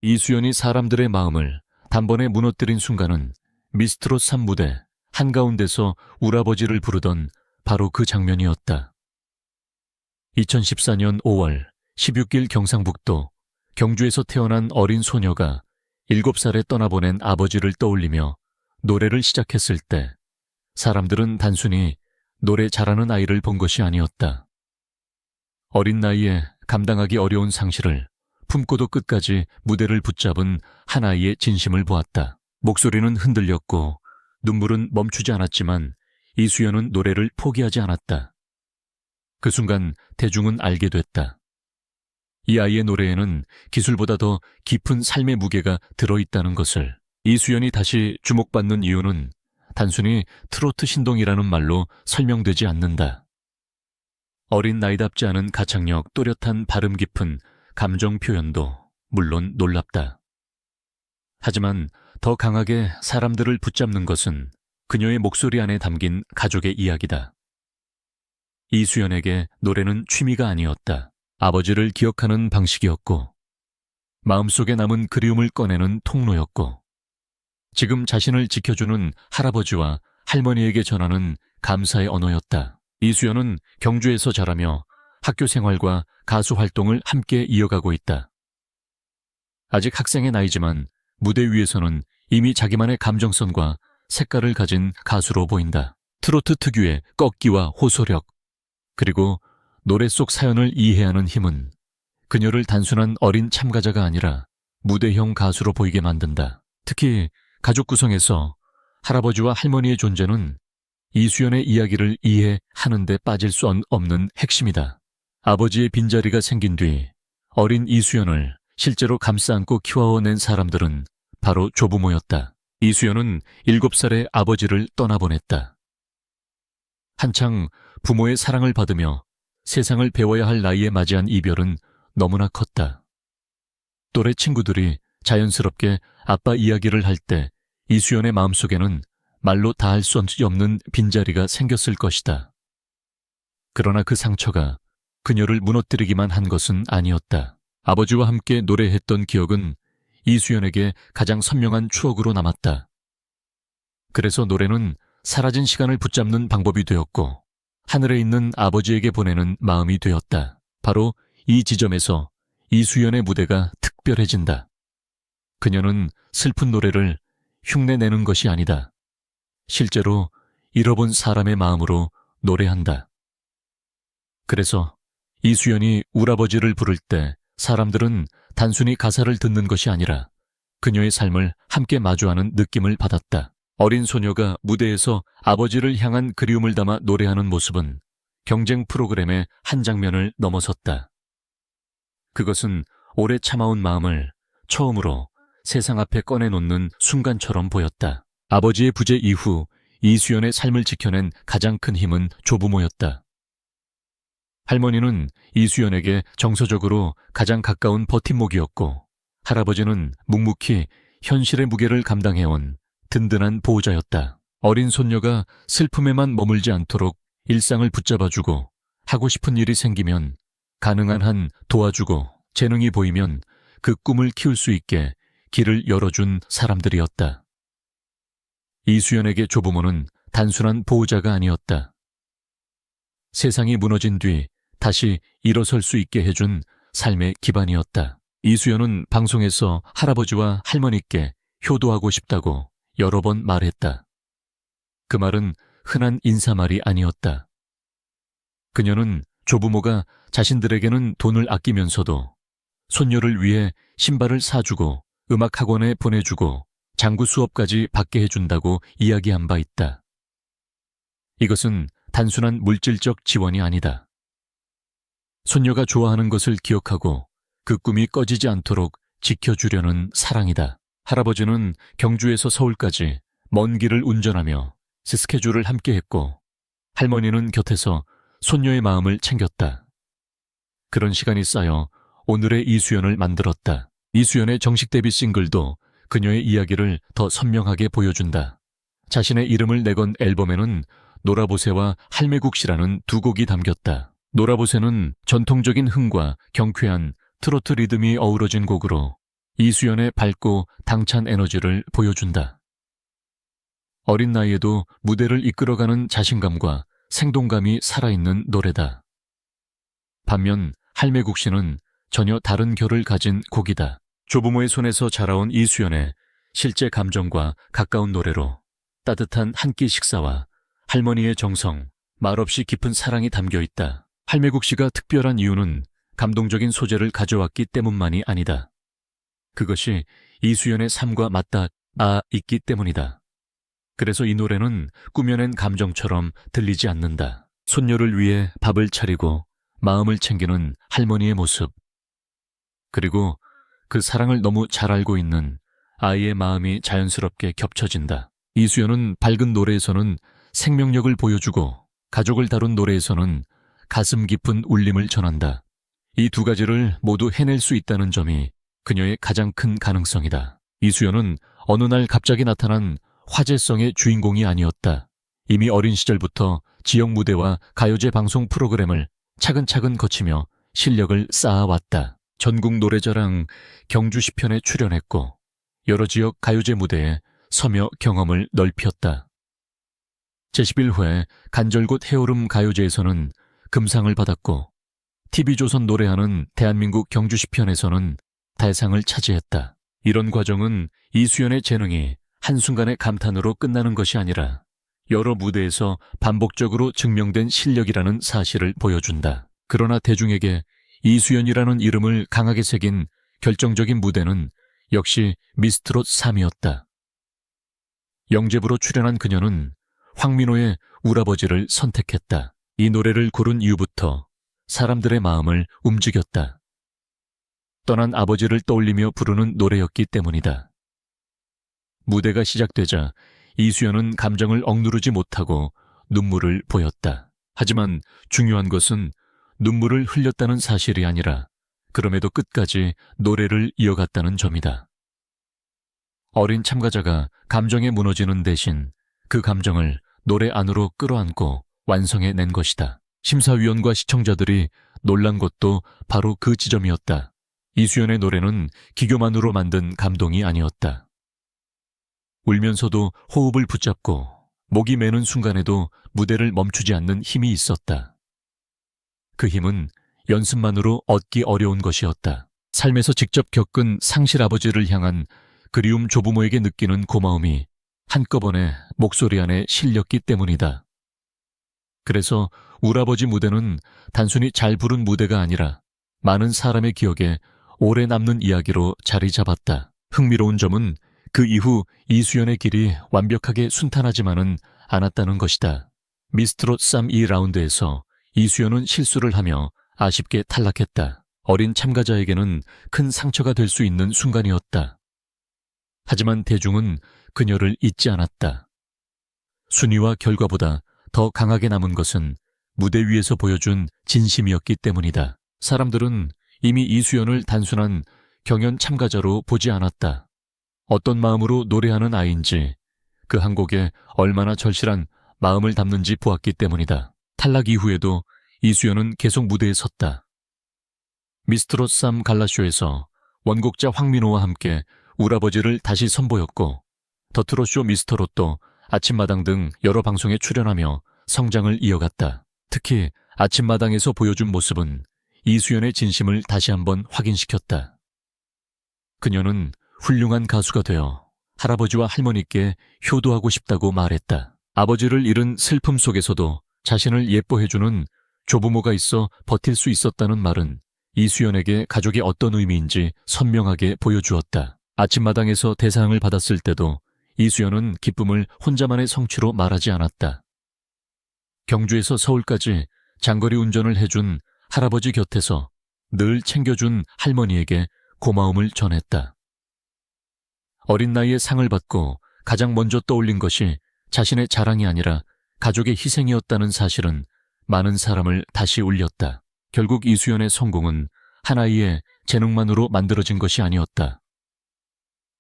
이수연이 사람들의 마음을 단번에 무너뜨린 순간은 미스트롯 3무대 한가운데서 울아버지를 부르던 바로 그 장면이었다. 2014년 5월 16일 경상북도 경주에서 태어난 어린 소녀가 7살에 떠나보낸 아버지를 떠올리며 노래를 시작했을 때 사람들은 단순히 노래 잘하는 아이를 본 것이 아니었다. 어린 나이에 감당하기 어려운 상실을 품고도 끝까지 무대를 붙잡은 한 아이의 진심을 보았다. 목소리는 흔들렸고 눈물은 멈추지 않았지만 이수연은 노래를 포기하지 않았다. 그 순간 대중은 알게 됐다. 이 아이의 노래에는 기술보다 더 깊은 삶의 무게가 들어있다는 것을. 이수연이 다시 주목받는 이유는 단순히 트로트 신동이라는 말로 설명되지 않는다. 어린 나이답지 않은 가창력, 또렷한 발음 깊은 감정 표현도 물론 놀랍다. 하지만 더 강하게 사람들을 붙잡는 것은 그녀의 목소리 안에 담긴 가족의 이야기다. 이수연에게 노래는 취미가 아니었다. 아버지를 기억하는 방식이었고, 마음속에 남은 그리움을 꺼내는 통로였고, 지금 자신을 지켜주는 할아버지와 할머니에게 전하는 감사의 언어였다. 이수연은 경주에서 자라며 학교 생활과 가수 활동을 함께 이어가고 있다. 아직 학생의 나이지만 무대 위에서는 이미 자기만의 감정선과 색깔을 가진 가수로 보인다. 트로트 특유의 꺾기와 호소력, 그리고 노래 속 사연을 이해하는 힘은 그녀를 단순한 어린 참가자가 아니라 무대형 가수로 보이게 만든다. 특히 가족 구성에서 할아버지와 할머니의 존재는 이수연의 이야기를 이해하는 데 빠질 수 없는 핵심이다. 아버지의 빈자리가 생긴 뒤 어린 이수연을 실제로 감싸 안고 키워낸 사람들은 바로 조부모였다. 이수연은 7살에 아버지를 떠나보냈다. 한창 부모의 사랑을 받으며 세상을 배워야 할 나이에 맞이한 이별은 너무나 컸다. 또래 친구들이 자연스럽게 아빠 이야기를 할 때 이수연의 마음속에는 말로 다 할 수 없는 빈자리가 생겼을 것이다. 그러나 그 상처가 그녀를 무너뜨리기만 한 것은 아니었다. 아버지와 함께 노래했던 기억은 이수연에게 가장 선명한 추억으로 남았다. 그래서 노래는 사라진 시간을 붙잡는 방법이 되었고, 하늘에 있는 아버지에게 보내는 마음이 되었다. 바로 이 지점에서 이수연의 무대가 특별해진다. 그녀는 슬픈 노래를 흉내내는 것이 아니다. 실제로 잃어본 사람의 마음으로 노래한다. 그래서 이수연이 울아버지를 부를 때 사람들은 단순히 가사를 듣는 것이 아니라 그녀의 삶을 함께 마주하는 느낌을 받았다. 어린 소녀가 무대에서 아버지를 향한 그리움을 담아 노래하는 모습은 경쟁 프로그램의 한 장면을 넘어섰다. 그것은 오래 참아온 마음을 처음으로 세상 앞에 꺼내놓는 순간처럼 보였다. 아버지의 부재 이후 이수연의 삶을 지켜낸 가장 큰 힘은 조부모였다. 할머니는 이수연에게 정서적으로 가장 가까운 버팀목이었고, 할아버지는 묵묵히 현실의 무게를 감당해온 든든한 보호자였다. 어린 손녀가 슬픔에만 머물지 않도록 일상을 붙잡아주고, 하고 싶은 일이 생기면 가능한 한 도와주고, 재능이 보이면 그 꿈을 키울 수 있게 길을 열어준 사람들이었다. 이수연에게 조부모는 단순한 보호자가 아니었다. 세상이 무너진 뒤 다시 일어설 수 있게 해준 삶의 기반이었다. 이수연은 방송에서 할아버지와 할머니께 효도하고 싶다고 여러 번 말했다. 그 말은 흔한 인사말이 아니었다. 그녀는 조부모가 자신들에게는 돈을 아끼면서도 손녀를 위해 신발을 사주고 음악학원에 보내주고 장구 수업까지 받게 해준다고 이야기한 바 있다. 이것은 단순한 물질적 지원이 아니다. 손녀가 좋아하는 것을 기억하고 그 꿈이 꺼지지 않도록 지켜주려는 사랑이다. 할아버지는 경주에서 서울까지 먼 길을 운전하며 스케줄을 함께 했고, 할머니는 곁에서 손녀의 마음을 챙겼다. 그런 시간이 쌓여 오늘의 이수연을 만들었다. 이수연의 정식 데뷔 싱글도 그녀의 이야기를 더 선명하게 보여준다. 자신의 이름을 내건 앨범에는 놀아보세와 할매국시라는 두 곡이 담겼다. 놀아보세는 전통적인 흥과 경쾌한 트로트 리듬이 어우러진 곡으로 이수연의 밝고 당찬 에너지를 보여준다. 어린 나이에도 무대를 이끌어가는 자신감과 생동감이 살아있는 노래다. 반면 할매국 씨는 전혀 다른 결을 가진 곡이다. 조부모의 손에서 자라온 이수연의 실제 감정과 가까운 노래로 따뜻한 한 끼 식사와 할머니의 정성, 말없이 깊은 사랑이 담겨 있다. 할매국 씨가 특별한 이유는 감동적인 소재를 가져왔기 때문만이 아니다. 그것이 이수연의 삶과 맞닿아 있기 때문이다. 그래서 이 노래는 꾸며낸 감정처럼 들리지 않는다. 손녀를 위해 밥을 차리고 마음을 챙기는 할머니의 모습, 그리고 그 사랑을 너무 잘 알고 있는 아이의 마음이 자연스럽게 겹쳐진다. 이수연은 밝은 노래에서는 생명력을 보여주고 가족을 다룬 노래에서는 가슴 깊은 울림을 전한다. 이 두 가지를 모두 해낼 수 있다는 점이 그녀의 가장 큰 가능성이다. 이수연은 어느 날 갑자기 나타난 화제성의 주인공이 아니었다. 이미 어린 시절부터 지역 무대와 가요제 방송 프로그램을 차근차근 거치며 실력을 쌓아왔다. 전국 노래자랑 경주시편에 출연했고 여러 지역 가요제 무대에 서며 경험을 넓혔다. 제11회 간절곶 해오름 가요제에서는 금상을 받았고 TV조선 노래하는 대한민국 경주시편에서는 대상을 차지했다. 이런 과정은 이수연의 재능이 한순간의 감탄으로 끝나는 것이 아니라 여러 무대에서 반복적으로 증명된 실력이라는 사실을 보여준다. 그러나 대중에게 이수연이라는 이름을 강하게 새긴 결정적인 무대는 역시 미스트롯 3이었다. 영재부로 출연한 그녀는 황민호의 울아버지를 선택했다. 이 노래를 고른 이후부터 사람들의 마음을 움직였다. 떠난 아버지를 떠올리며 부르는 노래였기 때문이다. 무대가 시작되자 이수연은 감정을 억누르지 못하고 눈물을 보였다. 하지만 중요한 것은 눈물을 흘렸다는 사실이 아니라 그럼에도 끝까지 노래를 이어갔다는 점이다. 어린 참가자가 감정에 무너지는 대신 그 감정을 노래 안으로 끌어안고 완성해낸 것이다. 심사위원과 시청자들이 놀란 것도 바로 그 지점이었다. 이수연의 노래는 기교만으로 만든 감동이 아니었다. 울면서도 호흡을 붙잡고 목이 메는 순간에도 무대를 멈추지 않는 힘이 있었다. 그 힘은 연습만으로 얻기 어려운 것이었다. 삶에서 직접 겪은 상실 아버지를 향한 그리움 조부모에게 느끼는 고마움이 한꺼번에 목소리 안에 실렸기 때문이다. 그래서 울아버지 무대는 단순히 잘 부른 무대가 아니라 많은 사람의 기억에 오래 남는 이야기로 자리 잡았다. 흥미로운 점은 그 이후 이수연의 길이 완벽하게 순탄하지만은 않았다는 것이다. 미스트롯 3 2라운드에서 이수연은 실수를 하며 아쉽게 탈락했다. 어린 참가자에게는 큰 상처가 될 수 있는 순간이었다. 하지만 대중은 그녀를 잊지 않았다. 순위와 결과보다 더 강하게 남은 것은 무대 위에서 보여준 진심이었기 때문이다. 사람들은 이미 이수연을 단순한 경연 참가자로 보지 않았다. 어떤 마음으로 노래하는 아이인지, 그 한 곡에 얼마나 절실한 마음을 담는지 보았기 때문이다. 탈락 이후에도 이수연은 계속 무대에 섰다. 미스트롯 3 갈라쇼에서 원곡자 황민호와 함께 울아버지를 다시 선보였고, 더 트롯쇼 미스터롯도 아침마당 등 여러 방송에 출연하며 성장을 이어갔다. 특히 아침마당에서 보여준 모습은 이수연의 진심을 다시 한번 확인시켰다. 그녀는 훌륭한 가수가 되어 할아버지와 할머니께 효도하고 싶다고 말했다. 아버지를 잃은 슬픔 속에서도 자신을 예뻐해주는 조부모가 있어 버틸 수 있었다는 말은 이수연에게 가족이 어떤 의미인지 선명하게 보여주었다. 아침마당에서 대상을 받았을 때도 이수연은 기쁨을 혼자만의 성취로 말하지 않았다. 경주에서 서울까지 장거리 운전을 해준 할아버지 곁에서 늘 챙겨준 할머니에게 고마움을 전했다. 어린 나이에 상을 받고 가장 먼저 떠올린 것이 자신의 자랑이 아니라 가족의 희생이었다는 사실은 많은 사람을 다시 울렸다. 결국 이수연의 성공은 한 아이의 재능만으로 만들어진 것이 아니었다.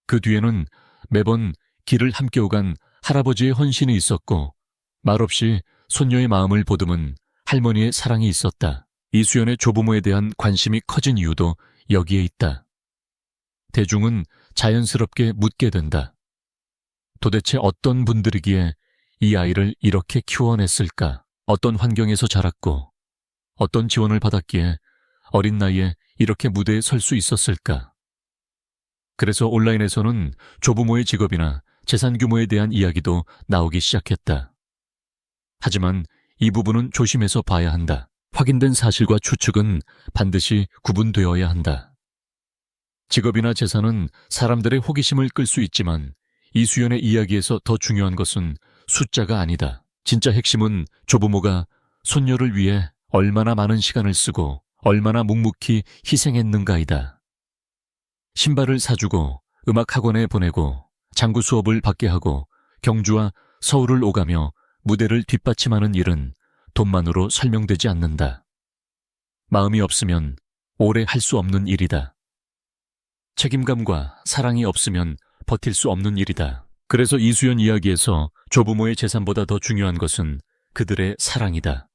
그 뒤에는 매번 길을 함께 오간 할아버지의 헌신이 있었고, 말없이 손녀의 마음을 보듬은 할머니의 사랑이 있었다. 이수연의 조부모에 대한 관심이 커진 이유도 여기에 있다. 대중은 자연스럽게 묻게 된다. 도대체 어떤 분들이기에 이 아이를 이렇게 키워냈을까? 어떤 환경에서 자랐고, 어떤 지원을 받았기에 어린 나이에 이렇게 무대에 설 수 있었을까? 그래서 온라인에서는 조부모의 직업이나 재산 규모에 대한 이야기도 나오기 시작했다. 하지만 이 부분은 조심해서 봐야 한다. 확인된 사실과 추측은 반드시 구분되어야 한다. 직업이나 재산은 사람들의 호기심을 끌 수 있지만 이수연의 이야기에서 더 중요한 것은 숫자가 아니다. 진짜 핵심은 조부모가 손녀를 위해 얼마나 많은 시간을 쓰고 얼마나 묵묵히 희생했는가이다. 신발을 사주고 음악 학원에 보내고 장구 수업을 받게 하고 경주와 서울을 오가며 무대를 뒷받침하는 일은 돈만으로 설명되지 않는다. 마음이 없으면 오래 할 수 없는 일이다. 책임감과 사랑이 없으면 버틸 수 없는 일이다. 그래서 이수연 이야기에서 조부모의 재산보다 더 중요한 것은 그들의 사랑이다.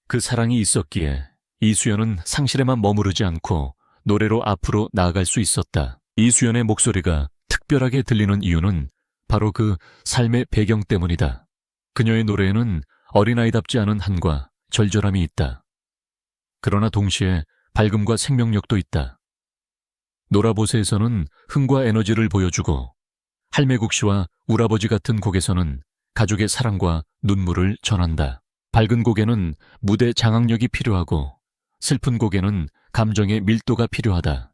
그 사랑이 있었기에 이수연은 상실에만 머무르지 않고 노래로 앞으로 나아갈 수 있었다. 이수연의 목소리가 특별하게 들리는 이유는 바로 그 삶의 배경 때문이다. 그녀의 노래에는 어린아이답지 않은 한과 절절함이 있다. 그러나 동시에 밝음과 생명력도 있다. 노라보세에서는 흥과 에너지를 보여주고 할매국시와 울아버지 같은 곡에서는 가족의 사랑과 눈물을 전한다. 밝은 곡에는 무대 장악력이 필요하고 슬픈 곡에는 감정의 밀도가 필요하다.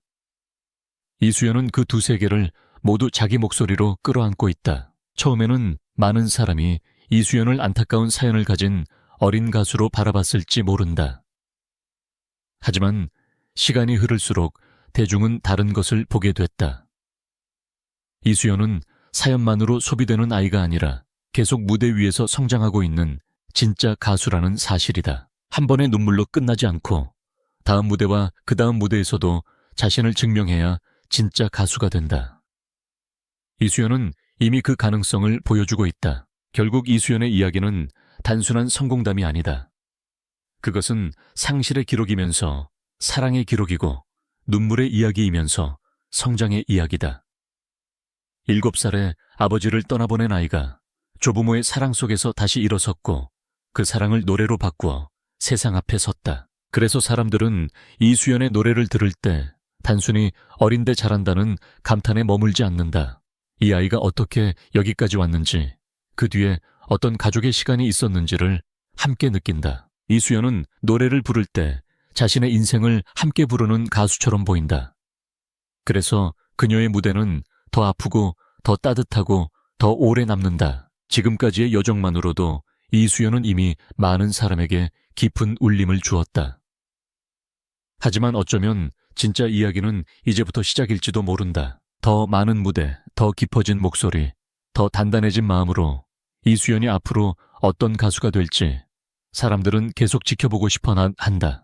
이수연은 그 두 세계를 모두 자기 목소리로 끌어안고 있다. 처음에는 많은 사람이 이수연을 안타까운 사연을 가진 어린 가수로 바라봤을지 모른다. 하지만 시간이 흐를수록 대중은 다른 것을 보게 됐다. 이수연은 사연만으로 소비되는 아이가 아니라 계속 무대 위에서 성장하고 있는 진짜 가수라는 사실이다. 한 번의 눈물로 끝나지 않고 다음 무대와 그 다음 무대에서도 자신을 증명해야 진짜 가수가 된다. 이수연은 이미 그 가능성을 보여주고 있다. 결국 이수연의 이야기는 단순한 성공담이 아니다. 그것은 상실의 기록이면서 사랑의 기록이고 눈물의 이야기이면서 성장의 이야기다. 7살에 아버지를 떠나보낸 아이가 조부모의 사랑 속에서 다시 일어섰고 그 사랑을 노래로 바꾸어 세상 앞에 섰다. 그래서 사람들은 이수연의 노래를 들을 때 단순히 어린데 잘한다는 감탄에 머물지 않는다. 이 아이가 어떻게 여기까지 왔는지, 그 뒤에 어떤 가족의 시간이 있었는지를 함께 느낀다. 이수연은 노래를 부를 때 자신의 인생을 함께 부르는 가수처럼 보인다. 그래서 그녀의 무대는 더 아프고 더 따뜻하고 더 오래 남는다. 지금까지의 여정만으로도 이수연은 이미 많은 사람에게 깊은 울림을 주었다. 하지만 어쩌면 진짜 이야기는 이제부터 시작일지도 모른다. 더 많은 무대, 더 깊어진 목소리, 더 단단해진 마음으로 이수연이 앞으로 어떤 가수가 될지 사람들은 계속 지켜보고 싶어 한다.